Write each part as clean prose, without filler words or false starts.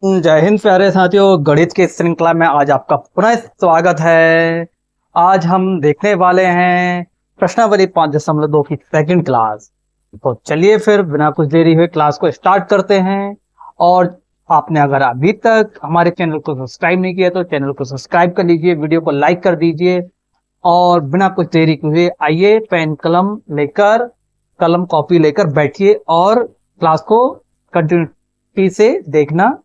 जय हिंद प्यारे साथियों। गणित की इस श्रृंखला में आज आपका पुनः स्वागत है। आज हम देखने वाले हैं प्रश्नावली 5.2 की सेकंड क्लास। तो चलिए फिर बिना कुछ देरी हुए क्लास को स्टार्ट करते हैं। और आपने अगर अभी तक हमारे चैनल को सब्सक्राइब नहीं किया तो चैनल को सब्सक्राइब कर लीजिए, वीडियो को लाइक कर दीजिए। और बिना कुछ देरी हुए आइए पेन कलम लेकर, कलम कॉपी लेकर बैठिए और क्लास को कंटिन्यूटी से देखना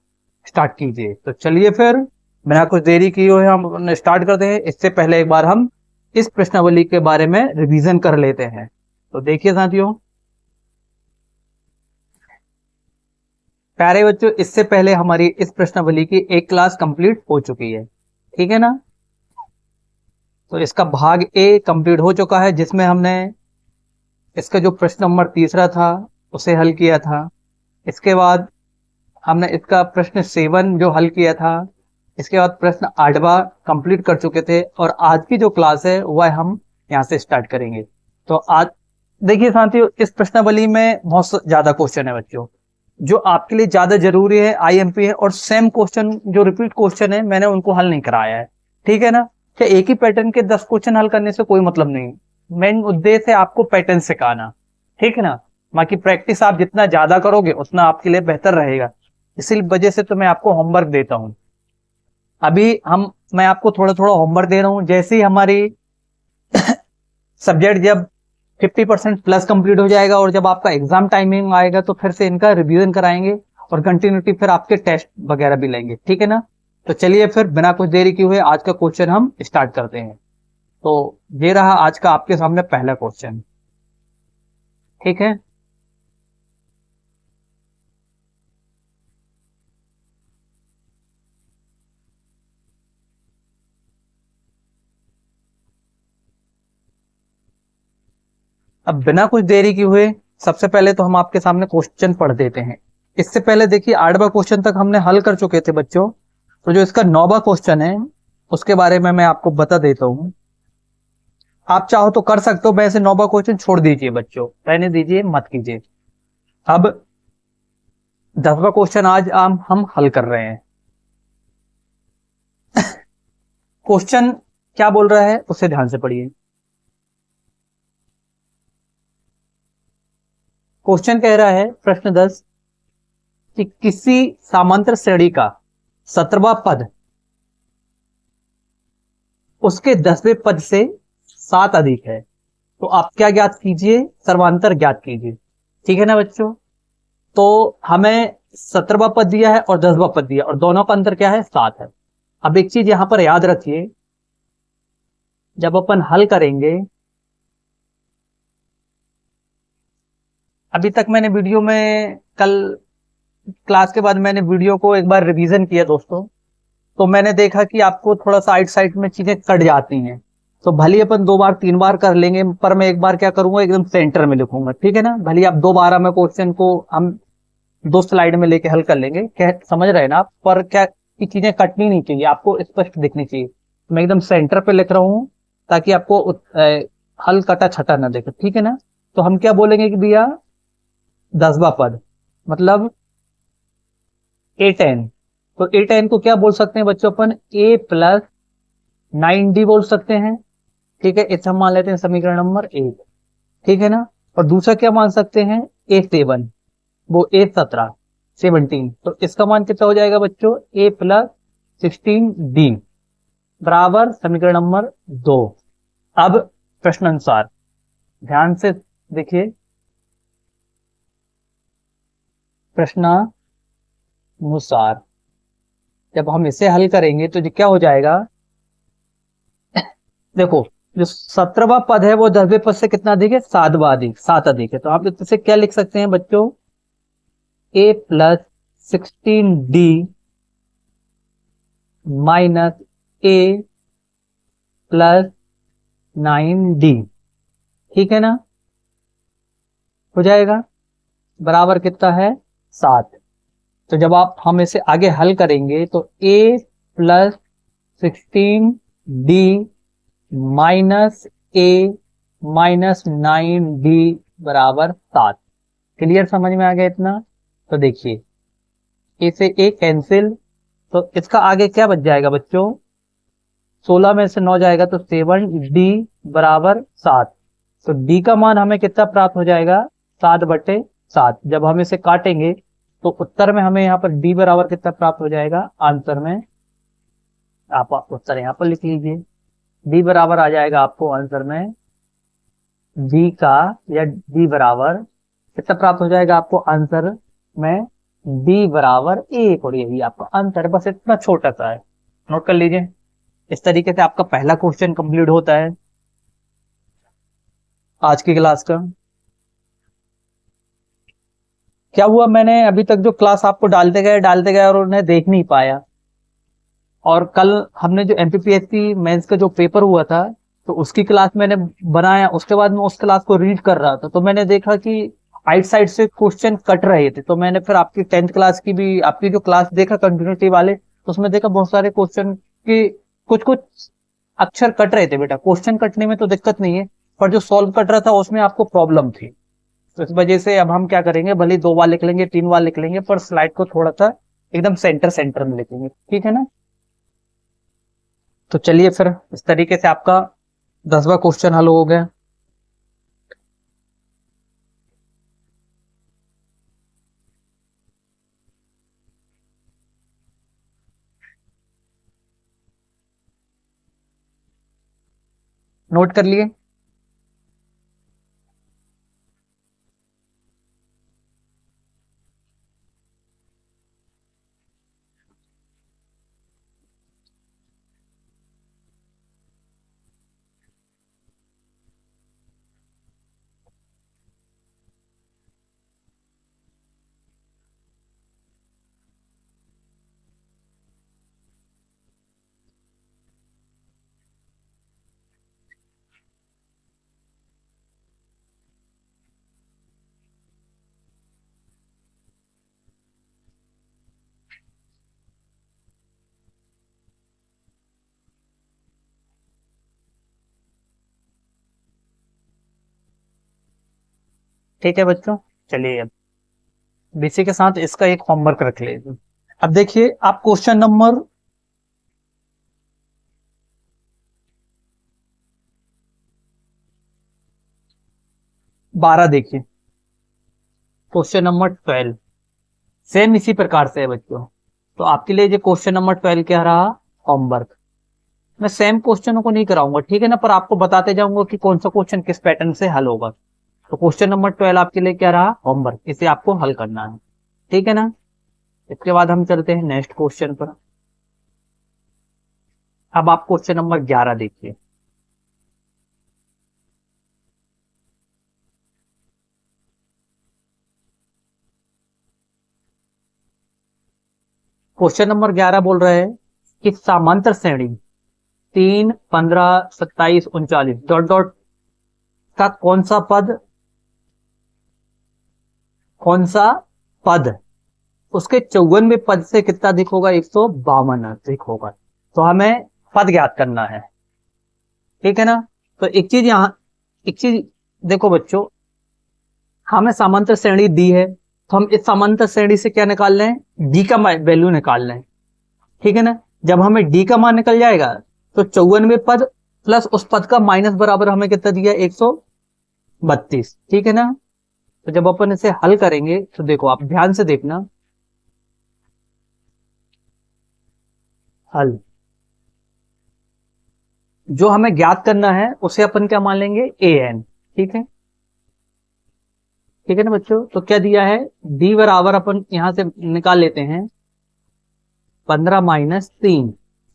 स्टार्ट कीजिए। तो चलिए फिर बिना कुछ देरी किए हुए हम स्टार्ट करते हैं। इससे पहले एक बार हम इस प्रश्नावली के बारे में रिवीजन कर लेते हैं। तो देखिए साथियों, प्यारे बच्चों, इससे पहले हमारी इस प्रश्नावली की एक क्लास कंप्लीट हो चुकी है, ठीक है ना। तो इसका भाग ए कंप्लीट हो चुका है, जिसमें हमने इसका जो प्रश्न नंबर तीसरा था उसे हल किया था। इसके बाद हमने इसका प्रश्न 7 जो हल किया था। इसके बाद प्रश्न 8वां कंप्लीट कर चुके थे। और आज की जो क्लास है वह हम यहाँ से स्टार्ट करेंगे। तो आज देखिए साथियों, इस प्रश्नावली में बहुत ज्यादा क्वेश्चन है बच्चों, जो आपके लिए ज्यादा जरूरी है, आईएमपी है। और सेम क्वेश्चन जो रिपीट क्वेश्चन है मैंने उनको हल नहीं कराया है, ठीक है ना। क्या एक ही पैटर्न के 10 क्वेश्चन हल करने से कोई मतलब नहीं। मेन उद्देश्य है आपको पैटर्न सिखाना, ठीक है ना। बाकी प्रैक्टिस आप जितना ज्यादा करोगे उतना आपके लिए बेहतर रहेगा। इसी वजह से तो मैं आपको होमवर्क देता हूं। अभी मैं आपको थोड़ा थोड़ा होमवर्क दे रहा हूं। जैसे ही हमारी सब्जेक्ट जब 50% प्लस कंप्लीट हो जाएगा और जब आपका एग्जाम टाइमिंग आएगा तो फिर से इनका रिवीजन कराएंगे और कंटिन्यूटी फिर आपके टेस्ट वगैरह भी लेंगे, ठीक है ना। तो चलिए फिर बिना कुछ देरी किए हुए आज का क्वेश्चन हम स्टार्ट करते हैं। तो ये रहा आज का आपके सामने पहला क्वेश्चन, ठीक है। अब बिना कुछ देरी की हुए सबसे पहले तो हम आपके सामने क्वेश्चन पढ़ देते हैं। इससे पहले देखिए 8वां क्वेश्चन तक हमने हल कर चुके थे बच्चों। तो जो इसका 9वां क्वेश्चन है उसके बारे में मैं आपको बता देता हूं। आप चाहो तो कर सकते हो, वैसे 9वां क्वेश्चन छोड़ दीजिए बच्चों, रहने दीजिए, मत कीजिए। अब 10वां क्वेश्चन आज हम हल कर रहे हैं। क्वेश्चन क्या बोल रहा है उसे ध्यान से पढ़िए। क्वेश्चन कह रहा है प्रश्न 10 कि किसी समांतर श्रेणी का 17वां पद उसके 10वें पद से 7 अधिक है। तो आप क्या ज्ञात कीजिए, सर्वांतर ज्ञात कीजिए, ठीक है ना बच्चों। तो हमें 17वां पद दिया है और 10वां पद दिया और दोनों का अंतर क्या है, 7 है। अब एक चीज यहां पर याद रखिए, जब अपन हल करेंगे, अभी तक मैंने वीडियो में कल क्लास के बाद मैंने वीडियो को एक बार रिवीजन किया दोस्तों। तो मैंने देखा कि आपको थोड़ा सा साइड में चीजें कट जाती हैं। तो भले अपन 2 बार 3 बार कर लेंगे, पर मैं एक बार क्या करूंगा, एकदम सेंटर में लिखूंगा, ठीक है ना। भले आप दोबारा में क्वेश्चन को हम 2 स्लाइड में लेके हल कर लेंगे, क्या समझ रहे हैं ना आप। पर क्या की चीजें कटनी नहीं चाहिए, आपको स्पष्ट दिखनी चाहिए। मैं एकदम सेंटर पे लिख रहा हूँ ताकि आपको हल कटा छटा ना दिखे, ठीक है ना। तो हम क्या बोलेंगे कि भैया 10वां पद मतलब A10। तो A10 को क्या बोल सकते हैं बच्चों, अपन A प्लस 9D बोल सकते हैं, ठीक है। इसे हम मान लेते हैं समीकरण नंबर 1, ठीक है ना। और दूसरा क्या मान सकते हैं, A7, वो A17 17। तो इसका मान कितना हो जाएगा बच्चों, A प्लस 16D बराबर समीकरण नंबर 2। अब प्रश्न अनुसार ध्यान से देखिए, प्रश्नानुसार जब हम इसे हल करेंगे तो ये क्या हो जाएगा, देखो जो 17वां पद है वो 10वें पद से कितना अधिक है, 7 अधिक है। तो आप इसे क्या लिख सकते हैं बच्चों, A plus 16D minus A plus 9D, ठीक है ना। हो जाएगा बराबर कितना है, 7। तो जब हम इसे आगे हल करेंगे तो A plus 16D minus A minus 9D बराबर 7। क्लियर, समझ में आ गया इतना। तो देखिए ए से ए कैंसिल, तो इसका आगे क्या बच जाएगा बच्चों, 16 में से 9 जाएगा तो 7, डी बराबर 7। तो डी का मान हमें कितना प्राप्त हो जाएगा, 7/7। जब हम इसे काटेंगे तो उत्तर में हमें यहाँ पर डी बराबर कितना प्राप्त हो जाएगा, आंसर में आप उत्तर यहाँ पर लिख लीजिए, डी बराबर आ जाएगा आपको आंसर में डी का, या डी बराबर कितना प्राप्त हो जाएगा आपको आंसर में, डी बराबर 1। और यही आपका आंसर है, बस इतना छोटा सा है, नोट कर लीजिए। इस तरीके से आपका पहला क्वेश्चन कंप्लीट होता है आज की क्लास का। क्या हुआ, मैंने अभी तक जो क्लास आपको डालते गए और उन्हें देख नहीं पाया, और कल हमने जो एमपीपीएससी मेंस का जो पेपर हुआ था तो उसकी क्लास मैंने बनाया, उसके बाद मैं उस क्लास को रीड कर रहा था, तो मैंने देखा कि आइट साइड से क्वेश्चन कट रहे थे, तो मैंने फिर आपकी 10th क्लास की भी आपकी जो क्लास देखा कंटिन्यूटी वाले, तो उसमें देखा बहुत सारे क्वेश्चन की कुछ कुछ अक्षर कट रहे थे। बेटा क्वेश्चन कटने में तो दिक्कत नहीं है, पर जो सॉल्व कट रहा था उसमें आपको प्रॉब्लम थी, तो इस वजह से अब हम क्या करेंगे, भले 2 बार लिख लेंगे 3 बार लिख लेंगे, पर स्लाइड को थोड़ा सा एकदम सेंटर में लिखेंगे, ठीक है ना। तो चलिए फिर इस तरीके से आपका 10वां क्वेश्चन हल हो गया। नोट कर लिए। ठीक है बच्चों, चलिए अब बीसी के साथ इसका एक होमवर्क रख लीजिए। अब देखिए आप क्वेश्चन नंबर 12 देखिए, क्वेश्चन नंबर 12 सेम इसी प्रकार से है बच्चों। तो आपके लिए जो क्वेश्चन नंबर 12 क्या रहा, होमवर्क। मैं सेम क्वेश्चनों को नहीं कराऊंगा, ठीक है ना, पर आपको बताते जाऊंगा कि कौन सा क्वेश्चन किस पैटर्न से हल होगा। तो क्वेश्चन नंबर 12 आपके लिए क्या रहा, होमवर्क, इसे आपको हल करना है, ठीक है ना। इसके बाद हम चलते हैं नेक्स्ट क्वेश्चन पर। अब आप क्वेश्चन नंबर 11 देखिए। क्वेश्चन नंबर 11 बोल रहे हैं कि समांतर श्रेणी 3, 15, 27, 39 डॉट डॉट का कौन सा पद उसके 54वें पद से कितना अधिक होगा, 152 अधिक होगा। तो हमें पद ज्ञात करना है, ठीक है ना। तो एक चीज देखो बच्चों, हमें समांतर श्रेणी दी है, तो हम इस समांतर श्रेणी से क्या निकाल लें, डी का वैल्यू निकाल लें, ठीक है ना। जब हमें डी का मान निकल जाएगा तो 54वें पद प्लस उस पद का माइनस बराबर हमें कितना दिया, 132, ठीक है ना। तो जब अपन इसे हल करेंगे तो देखो आप ध्यान से देखना, हल जो हमें ज्ञात करना है उसे अपन क्या मान लेंगे, ए एन, ठीक है, ठीक है ना बच्चों। तो क्या दिया है, डी बराबर अपन यहां से निकाल लेते हैं 15 माइनस 3,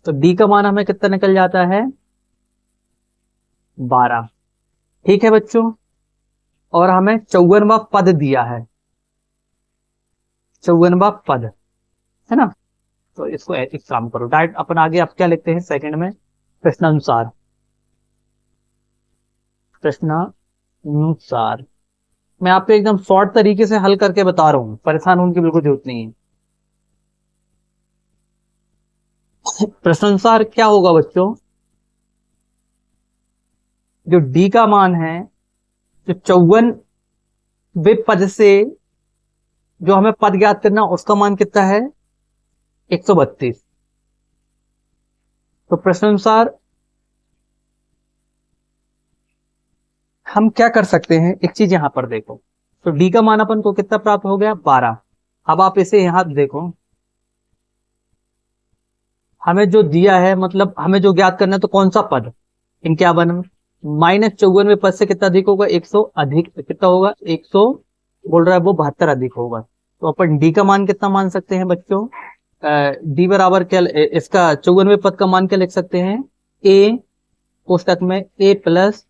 तो डी का मान हमें कितना निकल जाता है, 12, ठीक है बच्चों। और हमें 54वां पद दिया है, 54वां पद, है ना। तो इसको एक काम करो डायरेक्ट अपन आगे आप क्या लिखते हैं सेकंड में, प्रश्नानुसार, प्रश्नानुसार। मैं आपको एकदम शॉर्ट तरीके से हल करके बता रहा हूं, परेशान होने की बिल्कुल जरूरत नहीं है। प्रश्नानुसार क्या होगा बच्चों, जो डी का मान है, जो 54वें पद से जो हमें पद ज्ञात करना उसका मान कितना है, 132। तो प्रश्न अनुसार हम क्या कर सकते हैं, एक चीज यहां पर देखो। तो डी का मान अपन को कितना प्राप्त हो गया, 12। अब आप इसे यहां देखो, हमें जो दिया है, मतलब हमें जो ज्ञात करना है, तो कौन सा पद इन क्या बन, -54 पद से कितना अधिक होगा, 100 अधिक, कितना होगा 100, बोल रहा है वो 72 अधिक होगा। तो अपन डी का मान कितना मान सकते हैं बच्चों, डी बराबर क्या, इसका 54वें पद का मान क्या लिख सकते हैं, ए कोष्टक में ए प्लस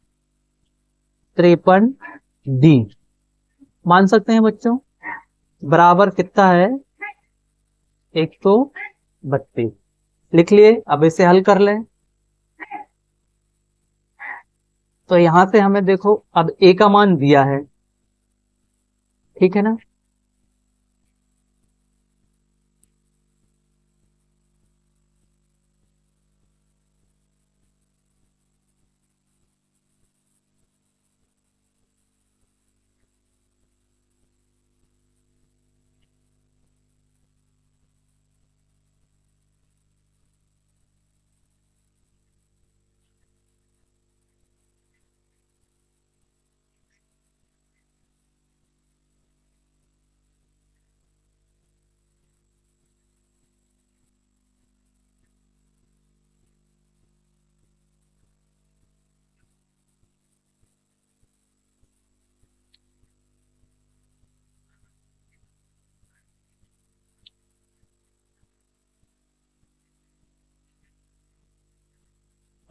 53 डी मान सकते हैं बच्चों, बराबर कितना है 132। लिख लिए। अब इसे हल कर लें। तो यहां से हमें देखो, अब ए का मान दिया है, ठीक है ना।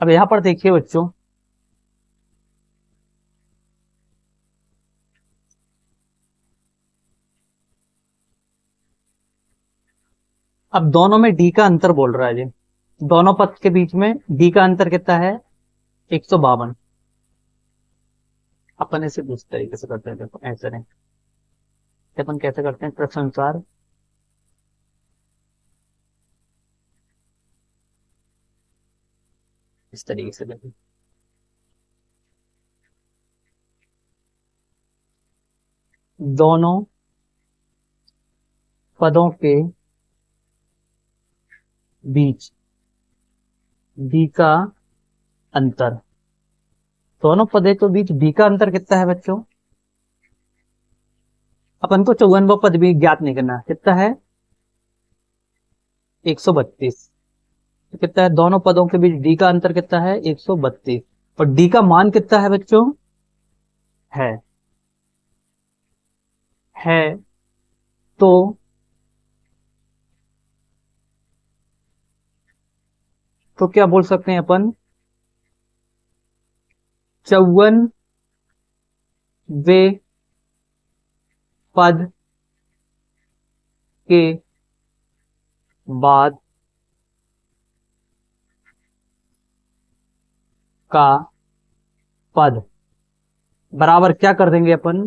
अब यहां पर देखिए बच्चों, अब दोनों में डी का अंतर बोल रहा है जी, दोनों पद के बीच में डी का अंतर कितना है, 152। अपन इसे दूसरे तरीके से करते हैं, देखो ऐसे नहीं, अपन कैसे करते हैं प्रश्न अनुसार, इस तरीके से देखो, दोनों पदों के बीच डी का अंतर, दोनों पदों के बीच डी का अंतर कितना है बच्चों, अपन को 54वां पद भी ज्ञात नहीं करना, कितना है 132। तो कितना है, दोनों पदों के बीच डी का अंतर कितना है 132, और डी का मान कितना है बच्चों, है है तो क्या बोल सकते हैं अपन, 54वें पद के बाद का पद बराबर क्या कर देंगे अपन,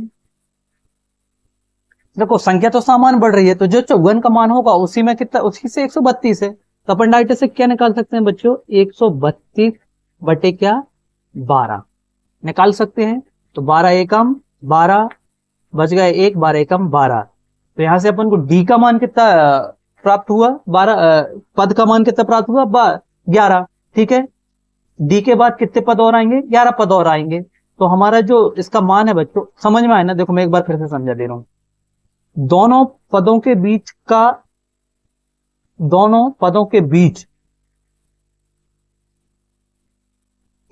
देखो संख्या तो समान बढ़ रही है, तो जो 54 का मान होगा उसी में कितना, उसी से 132 है, तो अपन डायरेक्ट से क्या निकाल सकते हैं बच्चों, 132 बटे क्या 12 निकाल सकते हैं। तो 12 एकम 12 बच गए, 1 12 एकम 12। तो यहां से अपन को डी का मान कितना प्राप्त हुआ, 12, पद का मान कितना प्राप्त हुआ 11, ठीक है। डी के बाद कितने पद और आएंगे, 11 पद और आएंगे। तो हमारा जो इसका मान है बच्चों, समझ में आए ना, देखो मैं एक बार फिर से समझा दे रहा हूं, दोनों पदों के बीच का, दोनों पदों के बीच,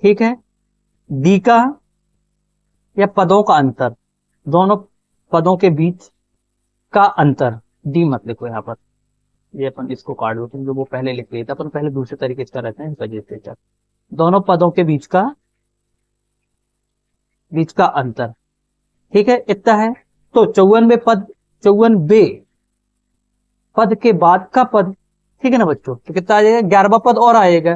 ठीक है, डी का या पदों का अंतर, दोनों पदों के बीच का अंतर, डी मत लिखो यहां पर, ये अपन इसको काट दो, क्योंकि वो पहले लिख लिया था, अपन पहले दूसरे तरीके से रहते हैं इस वजह से। दोनों पदों के बीच का अंतर, ठीक है, इतना है। तो 54वें पद के बाद का पद, ठीक है ना बच्चों, तो कितना आ जाएगा, 11वां पद और आएगा।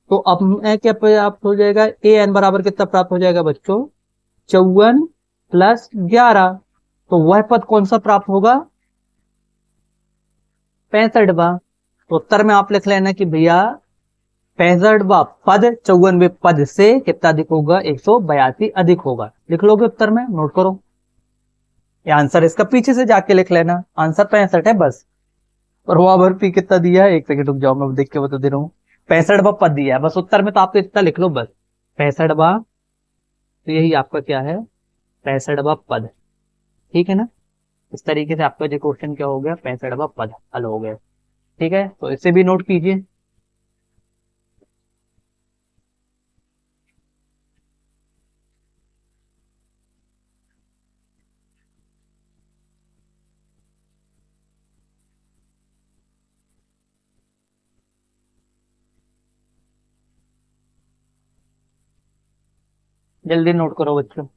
तो अब क्या प्राप्त हो जाएगा, ए एन बराबर कितना प्राप्त हो जाएगा बच्चों, 54 + 11। तो वह पद कौन सा प्राप्त होगा, 65वां। तो उत्तर में आप लिख लेना कि भैया 65वां पद 54वें पद से कितना अधिक होगा, 182 अधिक होगा। लिख लोगे उत्तर में, नोट करो, ये आंसर इसका पीछे से जाके लिख लेना, आंसर 65 है बस। प्रभावर्ती कितना दिया है, एक सेकंड रुक जाओ, मैं देख के बता दे रहा हूँ। 65वां पद दिया है, बस उत्तर में तो आपको इतना लिख लो बस, 65वां, तो यही आपका क्या है, 65वां पद। ठीक है ना, इस तरीके से आपका जो क्वेश्चन क्या हो गया, 65वां पद हल हो गया। ठीक है, तो इसे भी नोट कीजिए। जल्दी नोट करो बच्चों।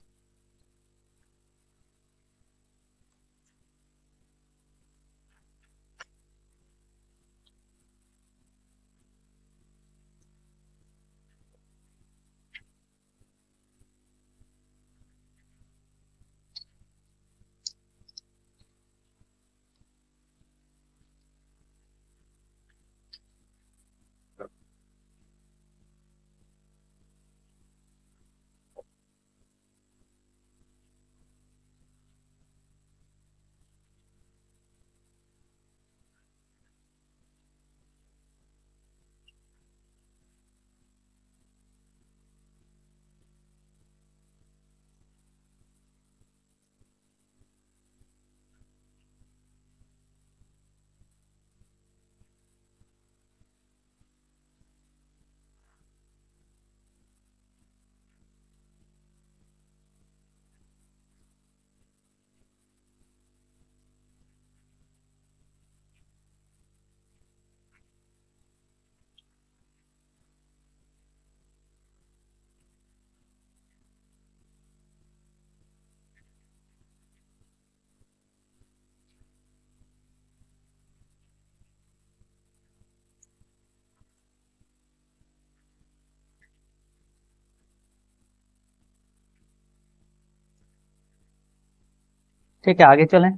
ठीक है, आगे चलें।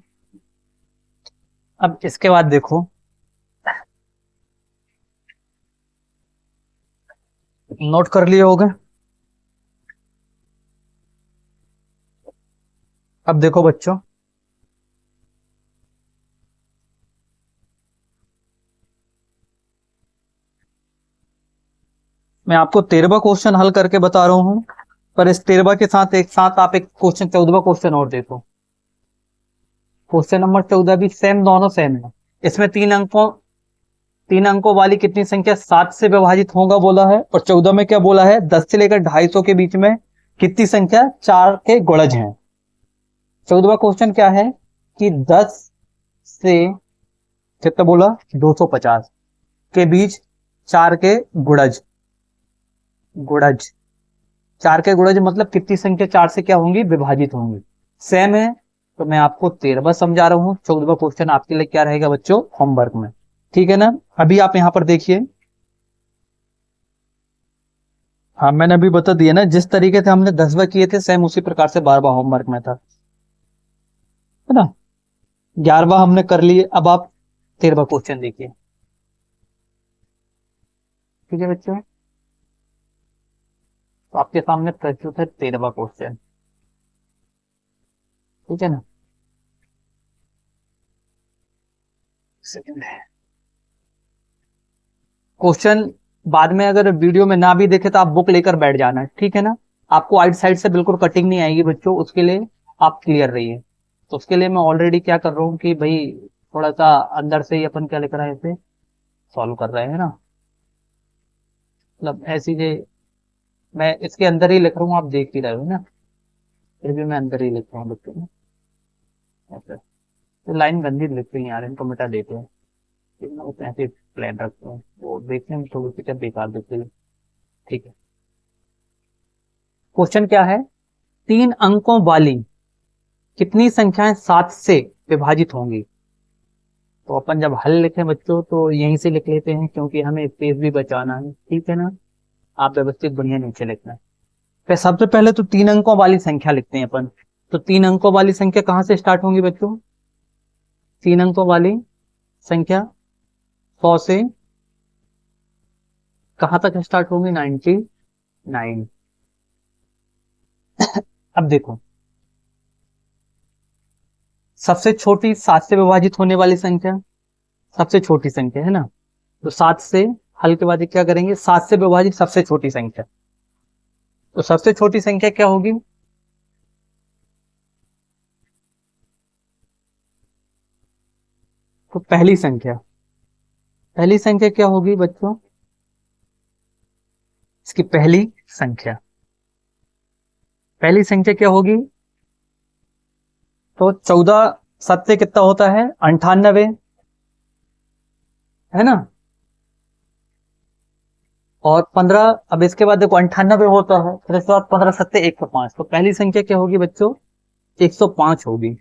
अब इसके बाद देखो, नोट कर लिए होगे। अब देखो बच्चों, मैं आपको 13वां क्वेश्चन हल करके बता रहा हूं, पर इस 13वां के साथ एक साथ आप एक क्वेश्चन 14वां क्वेश्चन और देखो। क्वेश्चन नंबर 14 भी सेम, दोनों सेम है। इसमें 3 अंकों वाली कितनी संख्या 7 से विभाजित होगा बोला है, और 14 में क्या बोला है, 10 से लेकर 250 के बीच में कितनी संख्या 4 के गुणज हैं। 14वां क्वेश्चन क्या है कि 10 से कितना बोला, 250 के बीच 4 के गुणज, गुणज 4 के गुणज मतलब कितनी संख्या 4 से क्या होंगी, विभाजित होंगी। सेम है, तो मैं आपको 13वां समझा रहा हूं, 14वां क्वेश्चन आपके लिए क्या रहेगा बच्चों, होमवर्क में। ठीक है ना, अभी आप यहां पर देखिए। हाँ, मैंने अभी बता दिया ना, जिस तरीके से हमने 10वां किए थे सेम उसी प्रकार से 12वां होमवर्क में था, है ना। 11वां हमने कर लिए, अब आप 13वां क्वेश्चन देखिए। ठीक है बच्चों, तो आपके सामने प्रस्तुत है 13वां क्वेश्चन। ठीक है ना, सेकंड है क्वेश्चन। बाद में अगर वीडियो में ना भी देखे तो आप बुक लेकर बैठ जाना, ठीक है ना। आपको आइट साइड से बिल्कुल कटिंग नहीं आएगी बच्चों, उसके लिए आप क्लियर रहिए। तो उसके लिए मैं ऑलरेडी क्या कर रहा हूँ कि भाई थोड़ा सा अंदर से ही अपन क्या लिख रहे हैं, इसे सॉल्व कर रहे हैं ना, मतलब ऐसी जे मैं इसके अंदर ही लिख रहा हूँ, आप देख ही रहे हो ना, फिर भी मैं अंदर ही लिख रहा हूँ बच्चों में ऐसे। तो लाइन गंदी लिख रही है यार, इनको मिटा देते हैं, ऐसे प्लान रखते हैं, वो देखने में थोड़ी सी क्या बेकार दिखती है। ठीक है, क्वेश्चन क्या है, 3 अंकों वाली कितनी संख्याएं 7 से विभाजित होंगी। तो अपन जब हल लिखें बच्चों तो यहीं से लिख लेते हैं, क्योंकि हमें स्पेस भी बचाना है, ठीक है ना। आप व्यवस्थित बढ़िया नीचे लिखना है। फिर सबसे पहले तो 3 अंकों वाली संख्या लिखते हैं अपन। तो 3 अंकों वाली संख्या कहां से स्टार्ट होंगी बच्चों, 3 अंकों वाली संख्या 100 से कहां तक स्टार्ट होंगी, 99। अब देखो, सबसे छोटी 7 से विभाजित होने वाली संख्या, सबसे छोटी संख्या है ना, तो 7 से हल के बाद ये क्या करेंगे, 7 से विभाजित सबसे छोटी संख्या। तो सबसे छोटी संख्या क्या होगी, तो पहली संख्या, पहली संख्या क्या होगी बच्चों, इसकी पहली संख्या, पहली संख्या क्या होगी, तो 14 7 से कितना होता है 98, है ना, और 15, अब इसके बाद देखो 98 होता है, फिर इसके बाद 15 7 105, तो पहली संख्या क्या होगी बच्चों 105 होगी।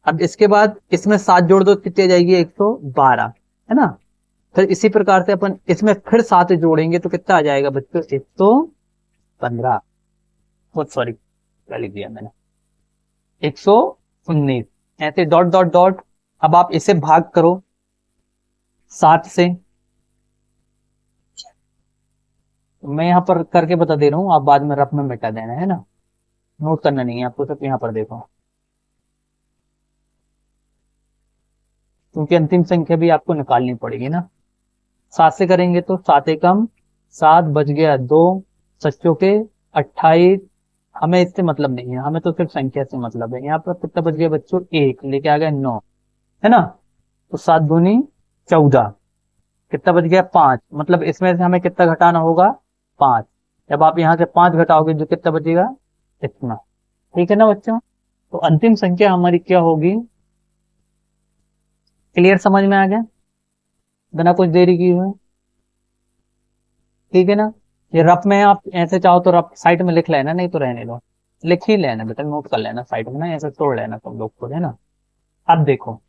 अब इसके बाद इसमें 7 जोड़ दो कितनी आ जाएगी 112, है ना, फिर इसी प्रकार से अपन इसमें फिर 7 जोड़ेंगे तो कितना आ जाएगा बच्चों 115, सॉरी क्या लिख दिया मैंने, 119, ऐसे डॉट डॉट डॉट। अब आप इसे भाग करो 7 से, मैं यहाँ पर करके बता दे रहा हूँ, आप बाद में रफ में मिटा देना, है ना, नोट करना नहीं है आपको, सिर्फ यहाँ पर देखो, क्योंकि अंतिम संख्या भी आपको निकालनी पड़ेगी ना। 7 से करेंगे तो 7 एकम 7, बच गया 2, सच्चों के 28, हमें इससे मतलब नहीं है, हमें तो सिर्फ संख्या से मतलब है। यहाँ पर कितना बच गया बच्चों 1, लेके आ गया 9, है ना, तो 7 दूनी 14, कितना बच गया 5, मतलब इसमें से हमें कितना घटाना होगा 5, जब आप यहाँ से 5 घटाओगे जो कितना बचेगा इतना, ठीक है ना बच्चों। तो अंतिम संख्या हमारी क्या होगी, क्लियर, समझ में आ गया, बिना कुछ देरी की हुए, ठीक है ना। ये रफ में आप ऐसे चाहो तो रफ साइड में लिख लेना, नहीं तो रहने दो, लिख ही लेना बेटा, नोट कर लेना साइड में ना, ऐसे तोड़ लेना तुम लोग को, है ना। अब देखो,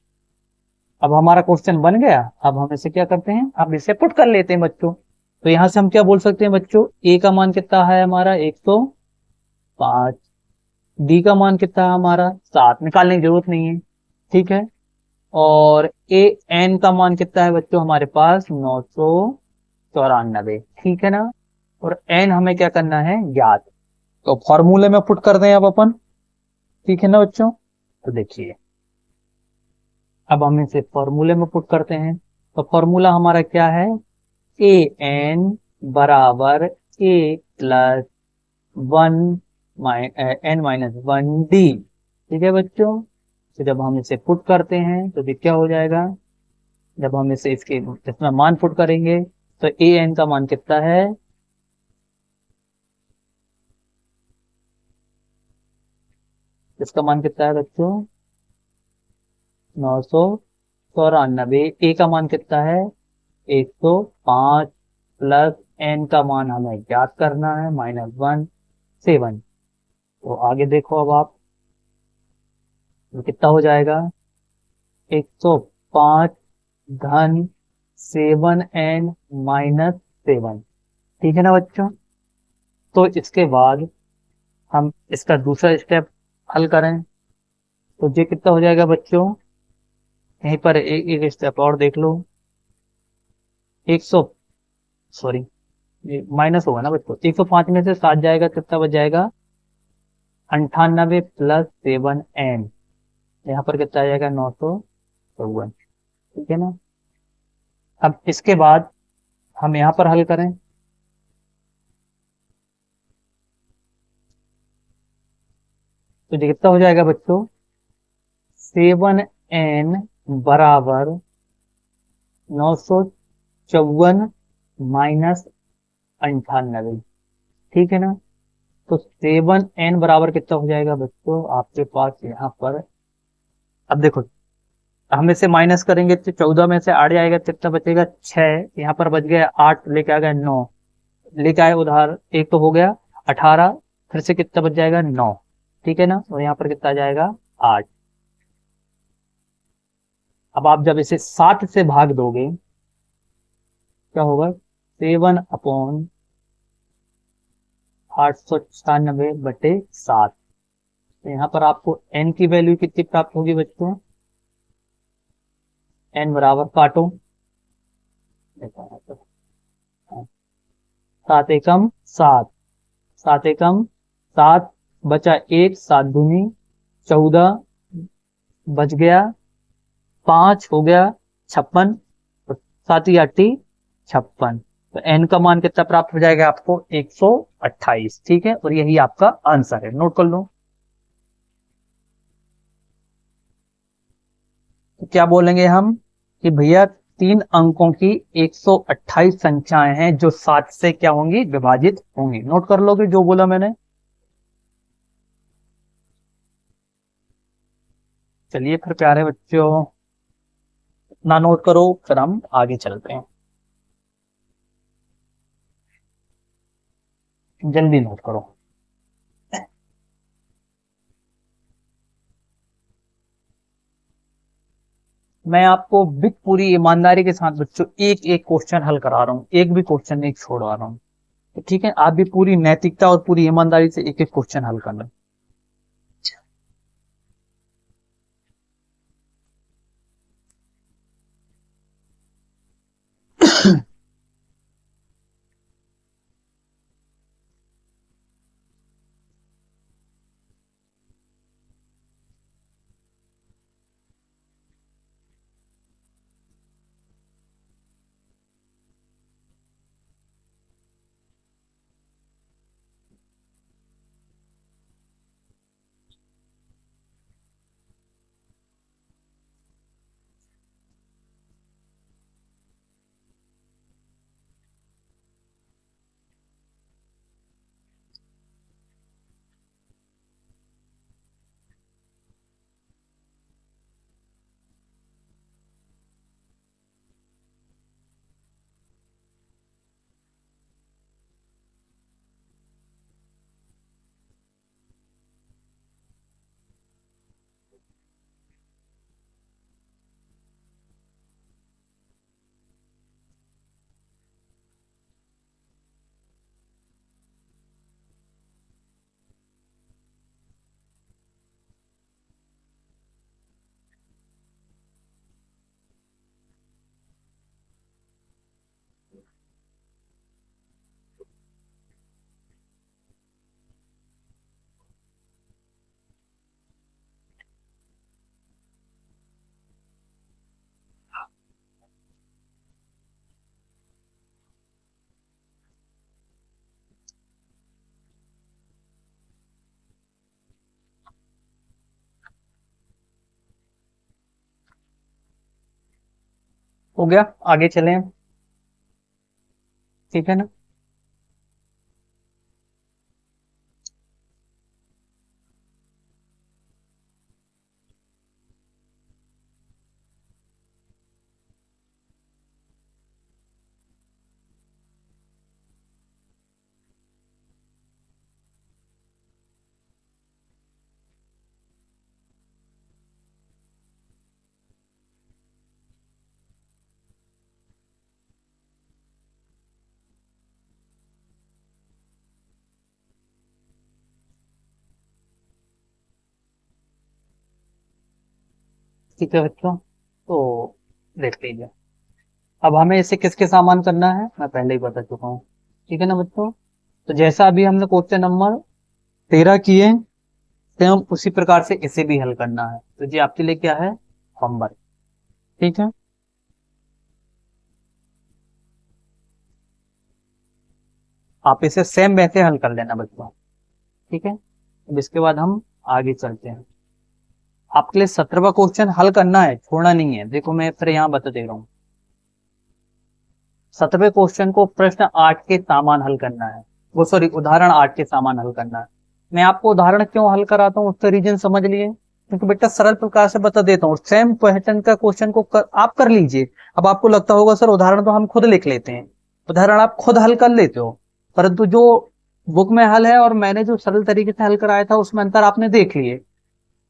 अब हमारा क्वेश्चन बन गया, अब हम इसे क्या करते हैं, अब इसे पुट कर लेते हैं बच्चों। तो यहां से हम क्या बोल सकते हैं बच्चों, ए का मान कितना है हमारा 105, डी का मान कितना है हमारा 7, निकालने की जरूरत नहीं है, ठीक है, और ए एन का मान कितना है बच्चों हमारे पास 994, ठीक है ना, और एन हमें क्या करना है ज्ञात, तो फॉर्मूले में पुट कर दें अब अपन, ठीक है ना बच्चों। तो देखिए अब हम इसे फॉर्मूले में पुट करते हैं, तो फॉर्मूला हमारा क्या है, ए एन बराबर ए प्लस 1 एन माइनस 1 डी, ठीक है बच्चों। तो जब हम इसे पुट करते हैं तो ये क्या हो जाएगा, जब हम इसे इसके इसमें मान पुट करेंगे तो ए एन का मान कितना है, इसका मान कितना है बच्चों 994, ए का मान कितना है 105, प्लस एन का मान हमें ज्ञात करना है -1 7। तो आगे देखो अब आप, तो कितना हो जाएगा 105 धन 7n -7, ठीक है ना बच्चों। तो इसके बाद हम इसका दूसरा स्टेप हल करें तो ये कितना हो जाएगा बच्चों, यहीं पर एक स्टेप और देख लो, 100 सॉरी माइनस होगा ना बच्चों, 105 में से 7 जाएगा कितना बच जाएगा 98 प्लस 7n, यहाँ पर कितना आ जाएगा 954, ठीक है ना। अब इसके बाद हम यहाँ पर हल करें तो ये कितना हो जाएगा बच्चों 7n बराबर 954 माइनस 98, ठीक है ना। तो 7n बराबर कितना हो जाएगा बच्चों आपके पास यहाँ पर, अब देखो हम इसे माइनस करेंगे तो 14 में से 8 जाएगा कितना बचेगा 6, यहाँ पर बच गया 8, लेके आ गया 9, लेके आए उधार एक तो हो गया 18, फिर से कितना बच जाएगा 9, ठीक है ना, और यहाँ पर कितना आ जाएगा 8। अब आप जब इसे 7 से भाग दोगे क्या होगा 7/896/7, तो यहाँ पर आपको n की वैल्यू कितनी प्राप्त होगी बच्चों, n बराबर काटो 7 एकम 7, 7 एकम 7, बचा 1, 7 दूनी 14, बच गया 5, हो गया 56, 7 या 56, तो n का मान कितना प्राप्त हो जाएगा आपको 128। ठीक है, और यही आपका आंसर है, नोट कर लो। तो क्या बोलेंगे हम कि भैया 3 अंकों की 128 संख्याएं हैं जो 7 से क्या होंगी, विभाजित होंगी। नोट कर लोगे जो बोला मैंने। चलिए फिर प्यारे बच्चों, ना नोट करो, फिर हम आगे चलते हैं। जल्दी नोट करो। मैं आपको विद पूरी ईमानदारी के साथ बच्चों एक एक क्वेश्चन हल करा रहा हूँ, एक भी क्वेश्चन नहीं छोड़वा रहा हूँ। तो ठीक है, आप भी पूरी नैतिकता और पूरी ईमानदारी से एक एक क्वेश्चन हल करना। हो गया, आगे चलें। ठीक है ना। ठीक है बच्चों, तो देख लीजिए। अब हमें इसे किसके सामान करना है, मैं पहले ही बता चुका हूँ। ठीक है ना बच्चों। तो जैसा अभी हमने क्वेश्चन नंबर 13 किए, सेम उसी प्रकार से इसे भी हल करना है। तो जी आपके लिए क्या है, होमवर्क। ठीक है, आप इसे सेम वैसे हल कर लेना बच्चों। ठीक है, अब इसके बाद हम आगे चलते हैं। आपके लिए 17वां क्वेश्चन हल करना है, छोड़ना नहीं है। देखो मैं फिर यहाँ बता दे रहा हूँ। 17वें क्वेश्चन को प्रश्न 8 के समान हल करना है, वो सॉरी उदाहरण 8 के समान हल करना है। मैं आपको उदाहरण क्यों हल कराता हूँ उसका रीजन समझ लिए, क्योंकि बेटा सरल प्रकार से बता देता हूँ। सेम पैटर्न का क्वेश्चन को आप कर लीजिए। अब आपको लगता होगा सर उदाहरण तो हम खुद लिख लेते हैं, उदाहरण आप खुद हल कर लेते हो, परंतु जो बुक में हल है और मैंने जो सरल तरीके से हल कराया था उसमें अंतर आपने देख लिए।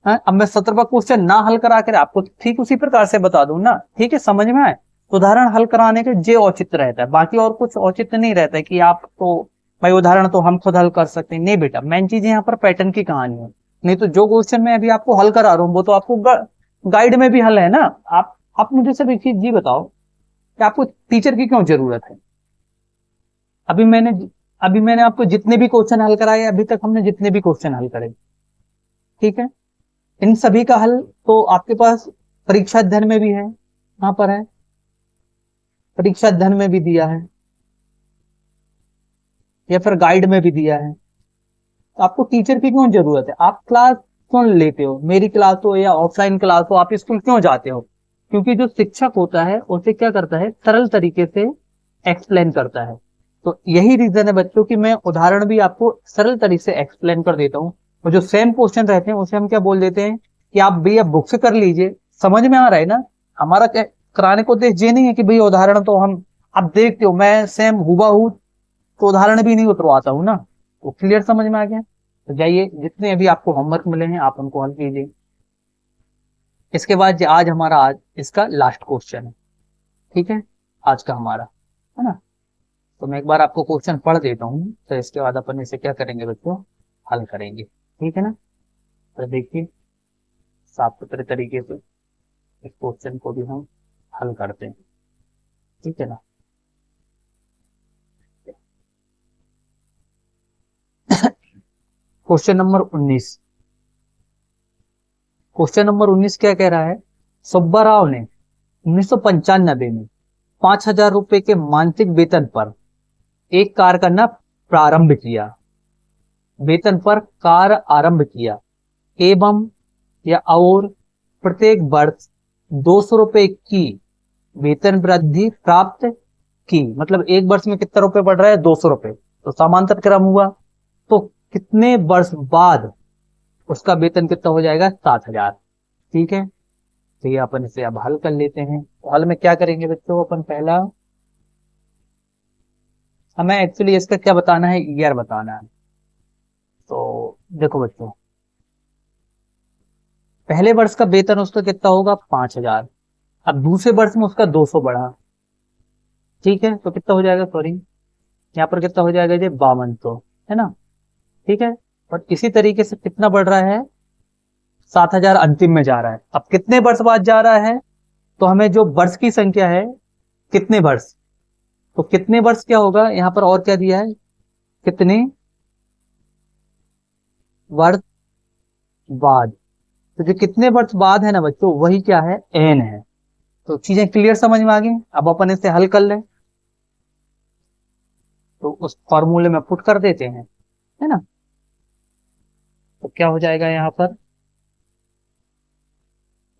अब मैं 17वां क्वेश्चन ना हल करा कर आपको ठीक उसी प्रकार से बता दूं ना, ठीक है, समझ में आए। उदाहरण हल कराने के जे औचित्य रहता है, बाकी और कुछ औचित्य नहीं रहता है कि आप तो भाई उदाहरण तो हम खुद हल कर सकते हैं। नहीं बेटा, मेन चीज यहाँ पर पैटर्न की कहानी है। नहीं तो जो क्वेश्चन मैं अभी आपको हल करा रहा हूँ वो तो आपको गाइड में भी हल है ना। आप मुझे सिर्फ एक चीज जी बताओ कि आपको टीचर की क्यों जरूरत है। अभी मैंने अभी मैंने आपको जितने भी क्वेश्चन हल कराए अभी तक, हमने जितने भी क्वेश्चन हल करे, ठीक है, इन सभी का हल तो आपके पास परीक्षा अध्ययन में भी है, कहां पर है, परीक्षा अध्ययन में भी दिया है या फिर गाइड में भी दिया है। तो आपको टीचर की क्यों जरूरत है? आप क्लास क्यों लेते हो? मेरी क्लास हो या ऑफलाइन क्लास हो, आप स्कूल क्यों जाते हो? क्योंकि जो शिक्षक होता है उसे क्या करता है, सरल तरीके से एक्सप्लेन करता है। तो यही रीजन है बच्चों की मैं उदाहरण भी आपको सरल तरीके से एक्सप्लेन कर देता हूँ। और जो सेम क्वेश्चन रहते हैं उसे हम क्या बोल देते हैं कि आप भैया बुक से कर लीजिए, समझ में आ रहा है ना। हमारा कराने को उद्देश्य ये नहीं है कि भैया उदाहरण तो हम, आप देखते हो मैं सेम हुबहू तो उदाहरण भी नहीं उतरवाता हूँ ना। वो क्लियर समझ में आ गया? तो जाइए, जितने अभी आपको होमवर्क मिले हैं आप उनको हल कीजिए। इसके बाद आज हमारा, आज इसका लास्ट क्वेश्चन है, ठीक है, आज का हमारा, है ना। तो मैं एक बार आपको क्वेश्चन पढ़ देता हूँ, तो इसके बाद अपन इसे क्या करेंगे बच्चों, हल करेंगे, ठीक है ना। तो देखिए, साफ सुथरे तरीके से इस क्वेश्चन को भी हम हल करते हैं, ठीक है ना। Question number 19। क्वेश्चन नंबर 19 क्या कह रहा है? सुब्बाराव ने 1995 में 5,000 रुपए के मानसिक वेतन पर एक कार करना प्रारंभ किया, वेतन पर कार आरंभ किया एवं या और प्रत्येक वर्ष 200 रुपए की वेतन वृद्धि प्राप्त की। मतलब एक वर्ष में कितना रुपए बढ़ रहा है? 200 रुपए। तो समांतर क्रम हुआ, तो कितने वर्ष बाद उसका वेतन कितना हो जाएगा? 7,000। ठीक है, तो ये अपन इसे अब हल कर लेते हैं। तो हल में क्या करेंगे बच्चों, अपन पहला हमें एक्चुअली इसका क्या बताना है, ईयर बताना है। तो देखो बच्चों, पहले वर्ष का वेतन उसका कितना होगा? 5,000। अब दूसरे वर्ष में उसका 200 बढ़ा, ठीक है, तो कितना हो जाएगा, सॉरी यहाँ पर कितना हो जाएगा, ये 5200, है ना, ठीक है। और इसी तरीके से कितना बढ़ रहा है? 7,000 अंतिम में जा रहा है। अब कितने वर्ष बाद जा रहा है? तो हमें जो वर्ष की संख्या है, कितने वर्ष, तो कितने वर्ष क्या होगा यहाँ पर, और क्या दिया है, कितने वर्ष बाद। तो जो कितने वर्ष बाद है ना बच्चों, वही क्या है, एन है। तो चीजें क्लियर समझ में आ गई। अब अपन इसे हल कर लें, तो उस फॉर्मूले में पुट कर देते हैं, है ना। तो क्या हो जाएगा यहाँ पर,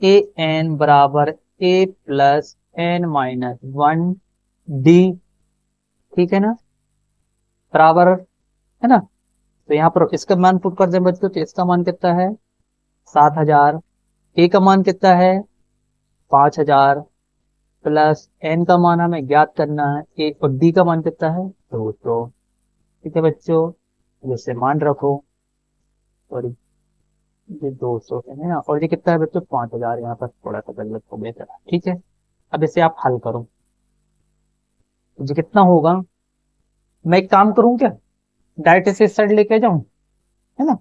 ए एन बराबर ए प्लस एन माइनस 1 डी, ठीक है ना, बराबर, है ना। तो यहाँ पर इसका मान पुट कर दें बच्चों, तो इसका मान कितना है? 7,000। ए का मान कितना है? 5,000 प्लस एन का मान हमें ज्ञात करना है, ए और डी का मान कितना है? 200। ठीक है बच्चों, जैसे मान रखो, और ये 200 है ना, और ये कितना है बच्चों? 5,000। यहाँ पर थोड़ा सा गलत हो गया था, ठीक है। अब इसे आप हल करो, तो ये कितना होगा? मैं एक काम करूं क्या, डायरेक्ट इसे इस साइड लेके जाऊं, है ना।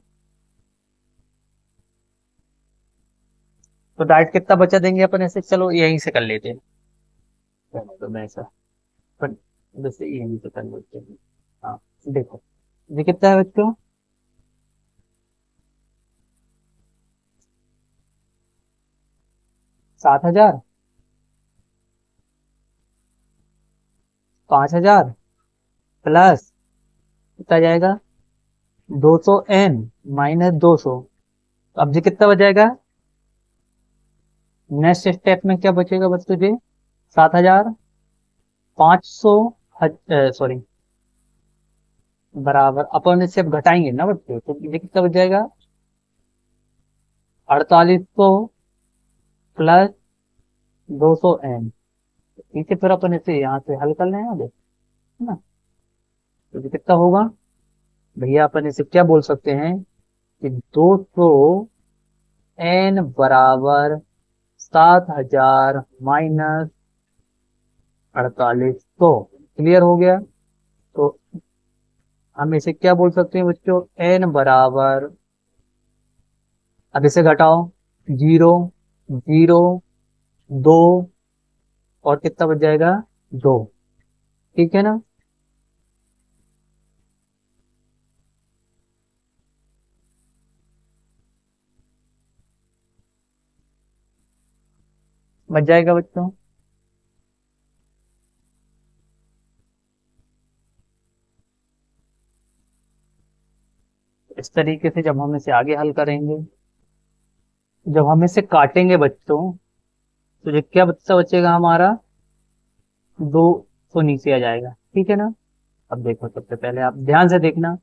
तो डायरेक्ट कितना बचा देंगे अपन ऐसे, चलो यहीं से कर लेते हैं। तो मैं ऐसा पर वैसे यहीं से कर लेते हैं। हाँ, देखो ये कितना है बच्चों? 7,000, 5,000 प्लस कितना जाएगा? 200 n माइनस 200। अब जी कितना बचेगा? नेक्स्ट स्टेप में क्या बचेगा बच्चों जी? 7,500, सॉरी, बराबर अपन इससे अब घटाएंगे ना बच्चों, तो ये कितना बच जाएगा? 4,800 प्लस 200 n। ठीक है, फिर अपन इसे यहाँ से हल कर लें आगे, है ना। तो ये कितना होगा भैया, अपन इसे क्या बोल सकते हैं कि 200 n बराबर 7,000 माइनस 4,800। क्लियर हो गया? तो हम इसे क्या बोल सकते हैं बच्चों, n बराबर, अब इसे घटाओ, 0, 0, 2, और कितना बच जाएगा? 2। ठीक है ना। बच जाएगा बच्चों। इस तरीके से जब हम इसे आगे हल करेंगे, जब हम इसे काटेंगे बच्चों, तो ये क्या बचेगा हमारा, 2 नीचे आ जाएगा। ठीक है ना। अब देखो, सबसे पहले आप ध्यान से देखना,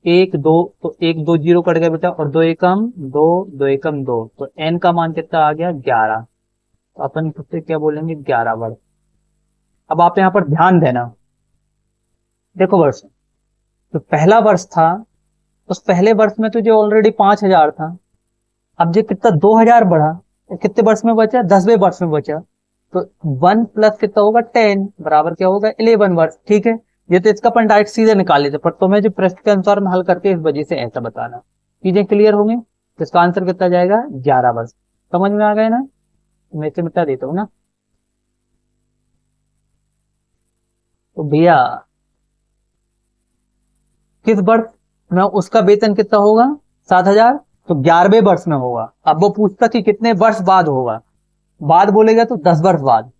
1 2, तो 1 2 0 कट गया बेटा, और 2 एकम 2, 2 एकम 2, तो n का मान कितना आ गया, 11। तो अपन खुद से क्या बोलेंगे, 11 वर्ष। अब आप यहाँ पर ध्यान देना, देखो वर्ष, तो पहला वर्ष था, उस पहले वर्ष में तो जो ऑलरेडी 5000 था, अब जो कितना 2000 बढ़ा, तो कितने वर्ष में बचा, 10वें वर्ष में बचा, तो 1 प्लस कितना होगा, 10 बराबर क्या होगा, 11 वर्ष। ठीक है, ये तो इसका अपन डायरेक्ट सीधे निकाल लेते, पर तुम्हें जो प्रश्न के अनुसार में हल करके इस वजह से ऐसा बताना, चीजें क्लियर होंगी। तो इसका आंसर कितना जाएगा, 11 वर्ष। समझ में आ गए ना, मैं इसे मिटा देता हूँ ना। तो भैया किस वर्ष में उसका वेतन कितना होगा, 7000, तो 11वें वर्ष में होगा। अब वो पूछता कि कितने वर्ष बाद होगा, बाद बोलेगा तो 10 वर्ष बाद,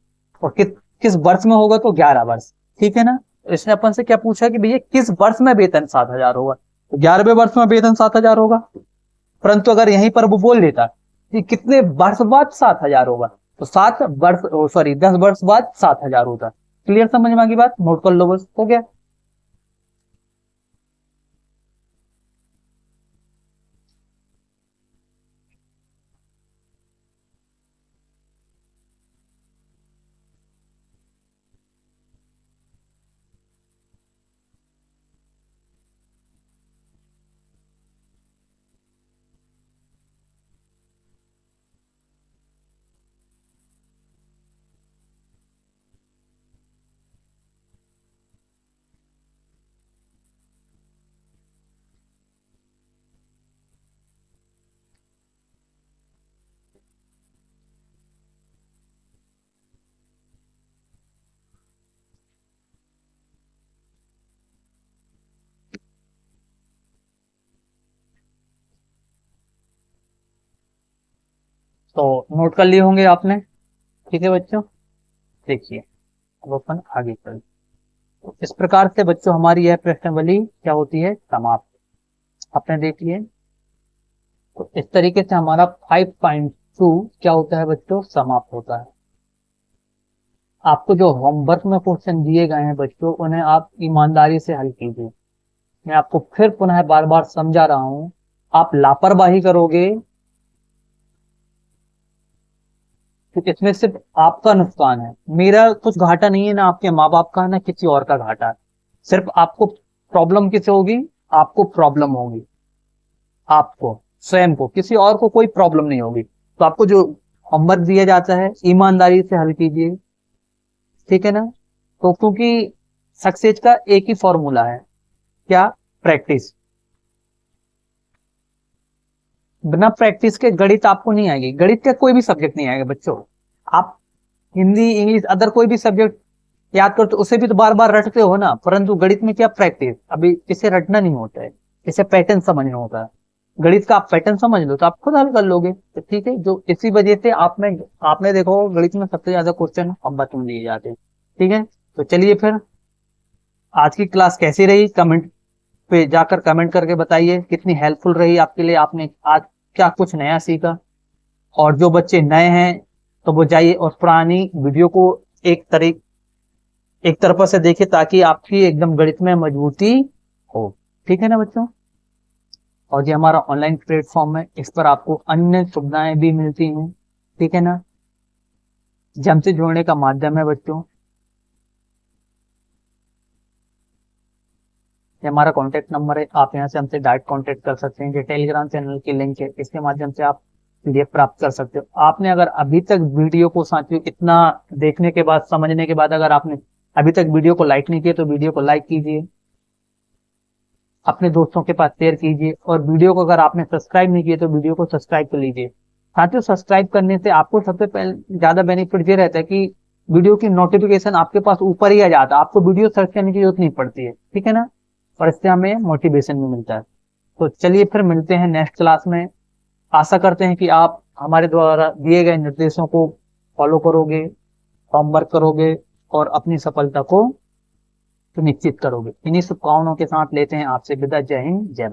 और किस वर्ष में होगा, तो 11 वर्ष। ठीक है ना। इसने अपन से क्या पूछा कि भैया किस वर्ष में वेतन 7000 होगा, तो 11वें वर्ष में वेतन 7000 होगा। परंतु अगर यहीं पर वो बोल देता कि कितने वर्ष बाद 7000 होगा, तो 10 वर्ष बाद 7000 होता। क्लियर, समझ में आ गई बात, नोट कर लो बस, हो गया। तो नोट कर लिए होंगे आपने। ठीक है बच्चों, देखिए अब अपन आगे चलते। तो इस प्रकार से बच्चों हमारी यह प्रश्नावली क्या होती है, समाप्त। आपने देख लिए। तो इस तरीके से हमारा 5.2 क्या होता है बच्चों, समाप्त होता है। आपको जो होमवर्क में क्वेश्चन दिए गए हैं बच्चों, उन्हें आप ईमानदारी से हल कीजिए। मैं आपको फिर पुनः बार बार समझा रहा हूं, आप लापरवाही करोगे तो इसमें सिर्फ आपका नुकसान है, मेरा कुछ घाटा नहीं है, ना आपके माँ बाप का, ना किसी और का घाटा है। सिर्फ आपको प्रॉब्लम किसे होगी, आपको प्रॉब्लम होगी, आपको स्वयं को, किसी और को कोई प्रॉब्लम नहीं होगी। तो आपको जो होमवर्क दिया जाता है ईमानदारी से हल कीजिए। ठीक है ना। तो क्योंकि सक्सेस का एक ही फॉर्मूला है, क्या, प्रैक्टिस। बिना प्रैक्टिस के गणित आपको नहीं आएगी, गणित का कोई भी सब्जेक्ट नहीं आएगा बच्चों। आप हिंदी इंग्लिश अदर कोई भी सब्जेक्ट याद करो तो उसे भी तो बार बार रटते हो ना, परंतु गणित में क्या, प्रैक्टिस। अभी इसे रटना नहीं होता है, इसे पैटर्न समझना होता है। गणित का आप पैटर्न समझ लो तो आप खुद हल कर लोगे। तो ठीक है, जो इसी वजह से आपने देखो गणित में सबसे ज्यादा क्वेश्चन हम में लिए जाते हैं। ठीक है, तो चलिए फिर आज की क्लास कैसी रही, कमेंट पे जाकर कमेंट करके बताइए कितनी हेल्पफुल रही आपके लिए, आपने आज क्या कुछ नया सीखा। और जो बच्चे नए हैं तो वो जाइए और पुरानी वीडियो को एक तरफ से देखिए, ताकि आपकी एकदम गणित में मजबूती हो। ठीक है ना बच्चों। और ये हमारा ऑनलाइन प्लेटफॉर्म है, इस पर आपको अन्य सुविधाएं भी मिलती हैं। ठीक है ना। ये हमसे जुड़ने का माध्यम है बच्चों, ये हमारा कॉन्टेक्ट नंबर है, आप यहाँ से हमसे डायरेक्ट कॉन्टेक्ट कर सकते हैं। जो टेलीग्राम चैनल की लिंक है, इसके माध्यम से आप पीडीएफ प्राप्त कर सकते हो। आपने अगर अभी तक वीडियो को साथियों इतना देखने के बाद, समझने के बाद, अगर आपने अभी तक वीडियो को लाइक नहीं किया तो वीडियो को लाइक कीजिए, अपने दोस्तों के पास शेयर कीजिए, और वीडियो को अगर आपने सब्सक्राइब नहीं किया तो वीडियो को सब्सक्राइब कर लीजिए। साथियों सब्सक्राइब करने से आपको सबसे पहले ज्यादा बेनिफिट ये रहता है कि वीडियो की नोटिफिकेशन आपके पास ऊपर ही आ जाता है, आपको वीडियो सर्च करने की जरूरत नहीं पड़ती है। ठीक है ना। और इससे हमें मोटिवेशन भी मिलता है। तो चलिए फिर मिलते हैं नेक्स्ट क्लास में। आशा करते हैं कि आप हमारे द्वारा दिए गए निर्देशों को फॉलो करोगे, होमवर्क करोगे और अपनी सफलता को सुनिश्चित करोगे। इन्हीं शुभकामनाओं के साथ लेते हैं आपसे विदा। जय हिंद, जय भारत।